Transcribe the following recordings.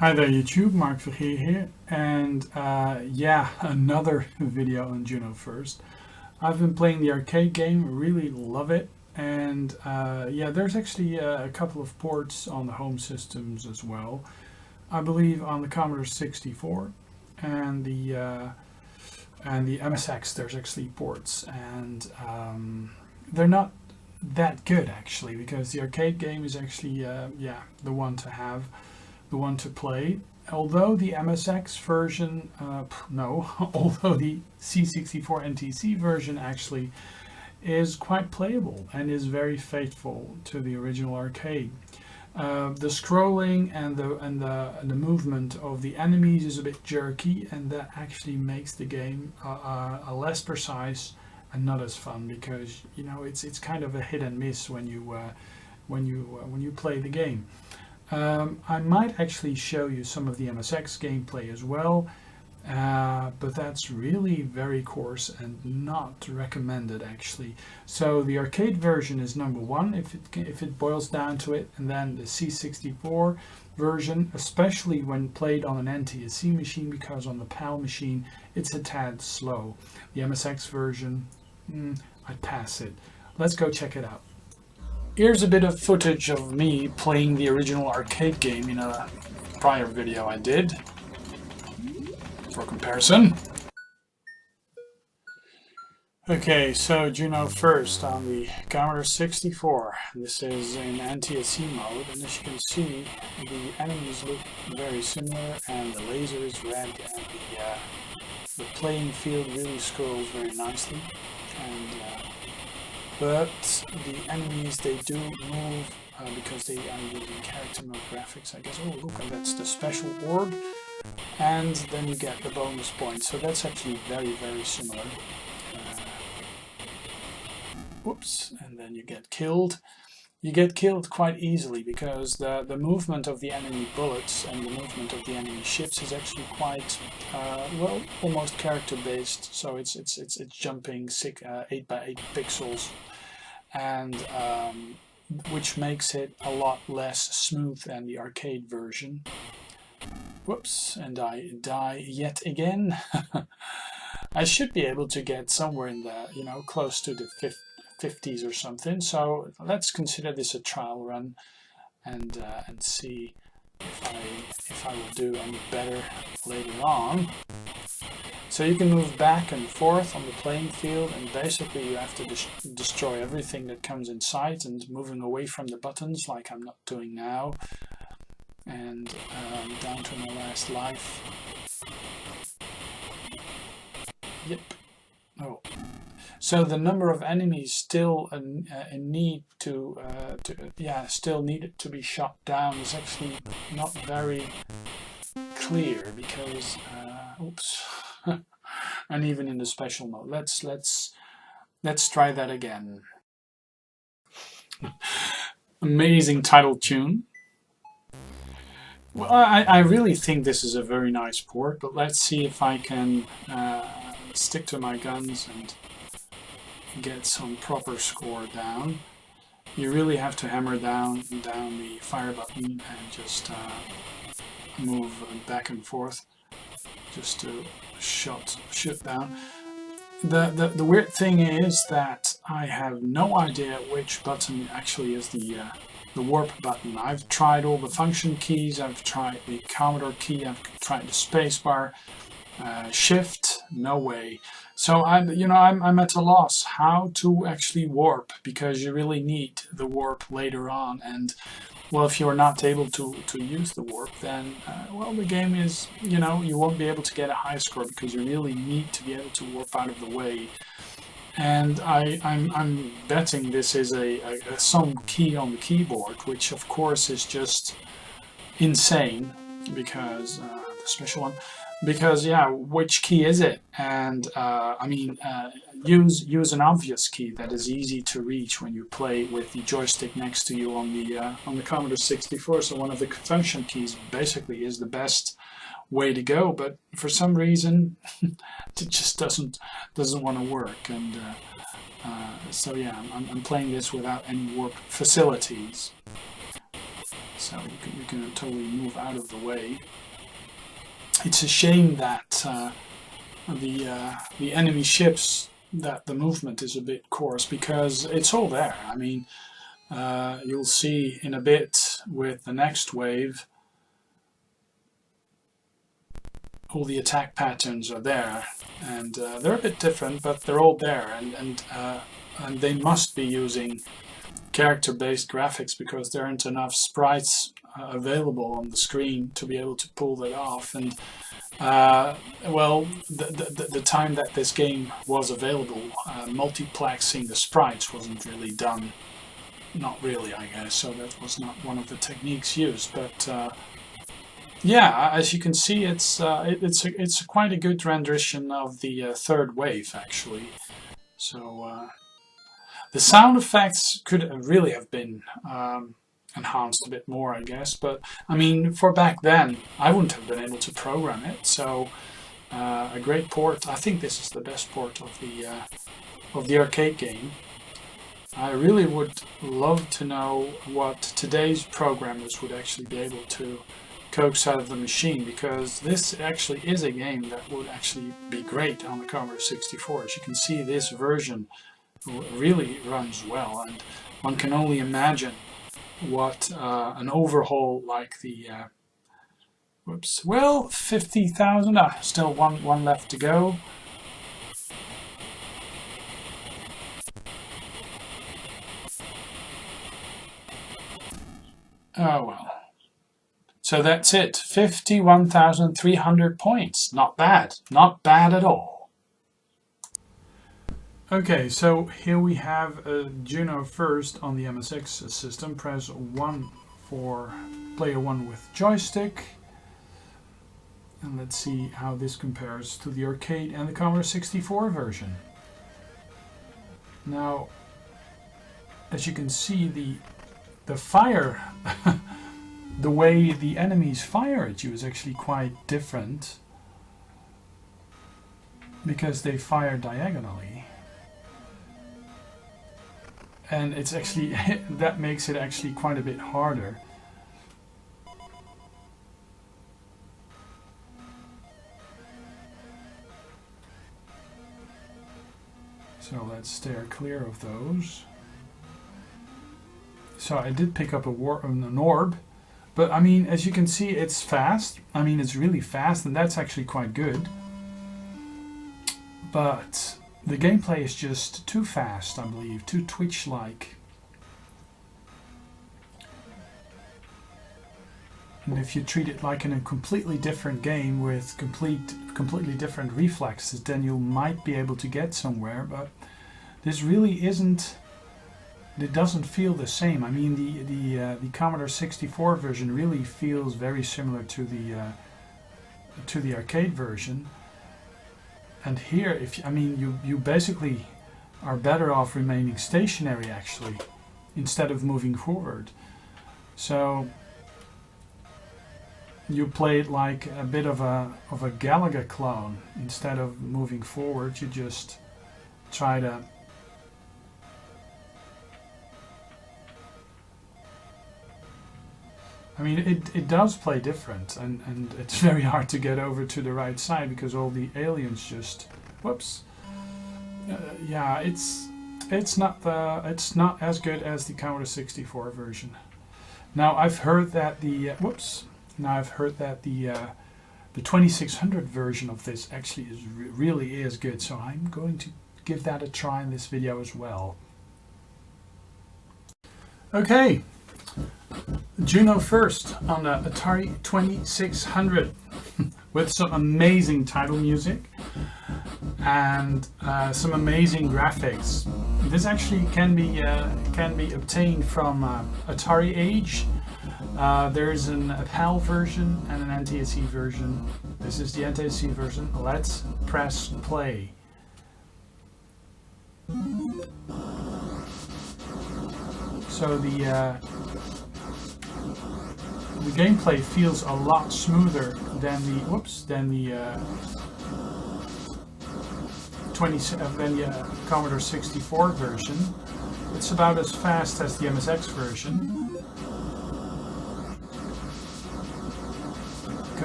Hi there YouTube, Mark Vergeer here, and yeah, another video on Juno First. I've been playing the arcade game, really love it, and yeah, there's actually a couple of ports on the home systems as well. I believe on the Commodore 64 and the MSX there's actually ports, and they're not that good actually, because the arcade game is actually yeah, the one to have. The one to play, although the MSX version, although the C64 NTC version actually is quite playable and is very faithful to the original arcade. The scrolling and the movement of the enemies is a bit jerky, and that actually makes the game less precise and not as fun, because you know it's kind of a hit and miss when you play the game. I might actually show you some of the MSX gameplay as well, but that's really very coarse and not recommended actually. So the arcade version is number one if it boils down to it, and then the C64 version, especially when played on an NTSC machine, because on the PAL machine it's a tad slow. The MSX version, I'd pass it. Let's go check it out. Here's a bit of footage of me playing the original arcade game in a prior video I did, for comparison. Okay, so Juno First on the Commodore 64. This is in NTSC mode, and as you can see, the enemies look very similar, and the laser is red, and the playing field really scrolls very nicely. And but the enemies, they do move because they are using character mode graphics, I guess. Oh, look, and that's the special orb. And then you get the bonus points. So that's actually very, very similar. Whoops, and then you get killed. You get killed quite easily because the movement of the enemy bullets and the movement of the enemy ships is actually quite, well, almost character-based. So it's jumping 8 by 8 pixels, and which makes it a lot less smooth than the arcade version. Whoops, and I die yet again. I should be able to get somewhere in the, you know, close to the 50s or something. So let's consider this a trial run, and see if I will do any better later on. So you can move back and forth on the playing field, and basically you have to destroy everything that comes in sight, and moving away from the buttons like I'm not doing now. And down to my last life. Yep. Oh. So the number of enemies still still needed to be shot down is actually not very clear, because oops. And even in the special mode. Let's try that again. Amazing title tune. Well, I really think this is a very nice port, but let's see if I can stick to my guns and get some proper score down. You really have to hammer down the fire button and just move back and forth just to shoot down. The weird thing is that I have no idea which button actually is the warp button. I've tried all the function keys, I've tried the Commodore key, I've tried the spacebar, shift, no way. So I'm at a loss how to actually warp, because you really need the warp later on. And well, if you're not able to use the warp, then well, the game is, you know, you won't be able to get a high score, because you really need to be able to warp out of the way. And I'm betting this is some key on the keyboard, which of course is just insane, because the special one. Because yeah, which key is it? And I mean, use an obvious key that is easy to reach when you play with the joystick next to you on the Commodore 64. So one of the function keys basically is the best way to go, but for some reason it just doesn't want to work. And so yeah, I'm playing this without any warp facilities. So you can totally move out of the way. It's a shame that the enemy ships, that the movement is a bit coarse, because it's all there. I mean, you'll see in a bit with the next wave, all the attack patterns are there, and they're a bit different, but they're all there, and they must be using character-based graphics because there aren't enough sprites available on the screen to be able to pull that off. And well, the time that this game was available, multiplexing the sprites wasn't really done. Not really, I guess, so that was not one of the techniques used. But yeah, as you can see, it's quite a good rendition of the third wave, actually. So the sound effects could really have been enhanced a bit more, I guess. But I mean, for back then, I wouldn't have been able to program it. So a great port. I think this is the best port of the arcade game. I really would love to know what today's programmers would actually be able to coax out of the machine, because this actually is a game that would actually be great on the Commodore 64. As you can see, this version really runs well, and one can only imagine what an overhaul like the well, 50,000, still one left to go. Oh well. So that's it, 51,300 points. Not bad, not bad at all. Okay, so here we have a Juno First on the MSX system. Press 1 for player 1 with joystick. And let's see how this compares to the arcade and the Commodore 64 version. Now, as you can see, the fire, the way the enemies fire at you is actually quite different, because they fire diagonally. And it's actually, that makes it actually quite a bit harder. So let's steer clear of those. So I did pick up an orb, but I mean, as you can see, it's fast. I mean, it's really fast, and that's actually quite good. But the gameplay is just too fast, I believe, too Twitch-like. And if you treat it like in a completely different game with completely different reflexes, then you might be able to get somewhere. But this really isn't. It doesn't feel the same. I mean, the Commodore 64 version really feels very similar to the arcade version. And here, you basically are better off remaining stationary, actually, instead of moving forward. So you play it like a bit of a Galaga clone. Instead of moving forward, you just try to I mean, it does play different, and it's very hard to get over to the right side because all the aliens just, whoops. Yeah, it's not as good as the Commodore 64 version. Now I've heard that the the 2600 version of this actually really is good, so I'm going to give that a try in this video as well. Okay. Juno First on the Atari 2600 with some amazing title music and some amazing graphics. This actually can be obtained from Atari Age. There's a PAL version and an NTSC version. This is the NTSC version. Let's press play. So the gameplay feels a lot smoother than the Commodore 64 version. It's about as fast as the MSX version.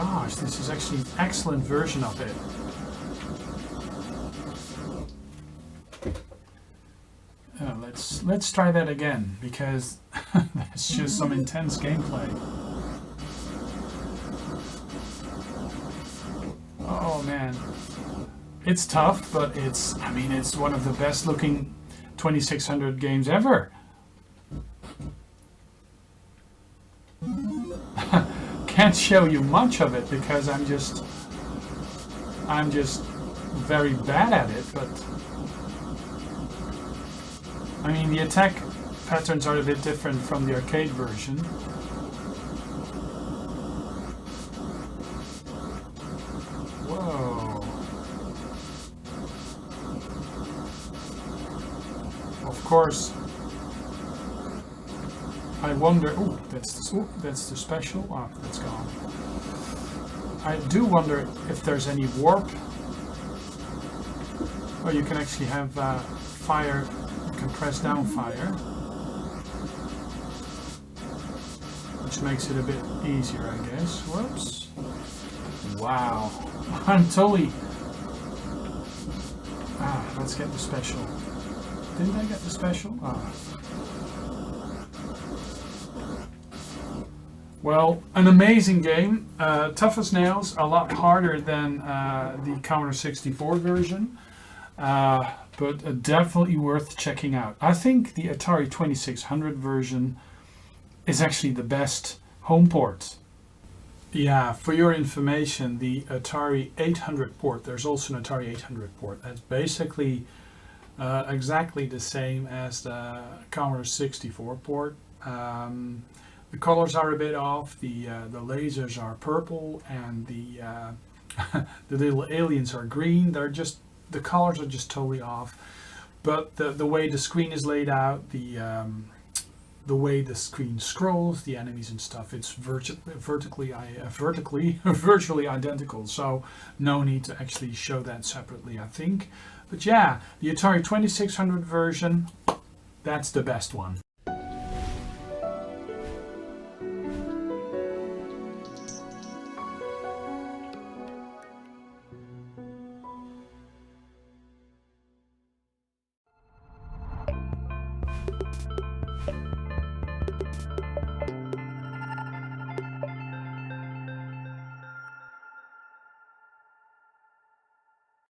gosh, this is actually an excellent version of it. Let's try that again, because that's just some intense gameplay. Oh man, it's tough, but it's one of the best looking 2600 games ever. Can't show you much of it because I'm just very bad at it, but I mean, the attack patterns are a bit different from the arcade version. Whoa. Of course, I wonder, that's the special. Oh, that's gone. I do wonder if there's any warp. Oh, you can actually have fire. You can press down fire, which makes it a bit easier, I guess. Whoops. Wow. I'm totally... let's get the special. Didn't I get the special? Well, an amazing game. Tough as nails, a lot harder than the Commodore 64 version. But definitely worth checking out. I think the Atari 2600 version is actually the best home port. Yeah, for your information, the Atari 800 port, there's also an Atari 800 port. That's basically exactly the same as the Commodore 64 port. The colors are a bit off, the lasers are purple, and the little aliens are green. The colors are just totally off, but the way the screen is laid out, the way the screen scrolls, the enemies and stuff, it's virtually identical. So no need to actually show that separately, I think. But yeah, the Atari 2600 version, that's the best one.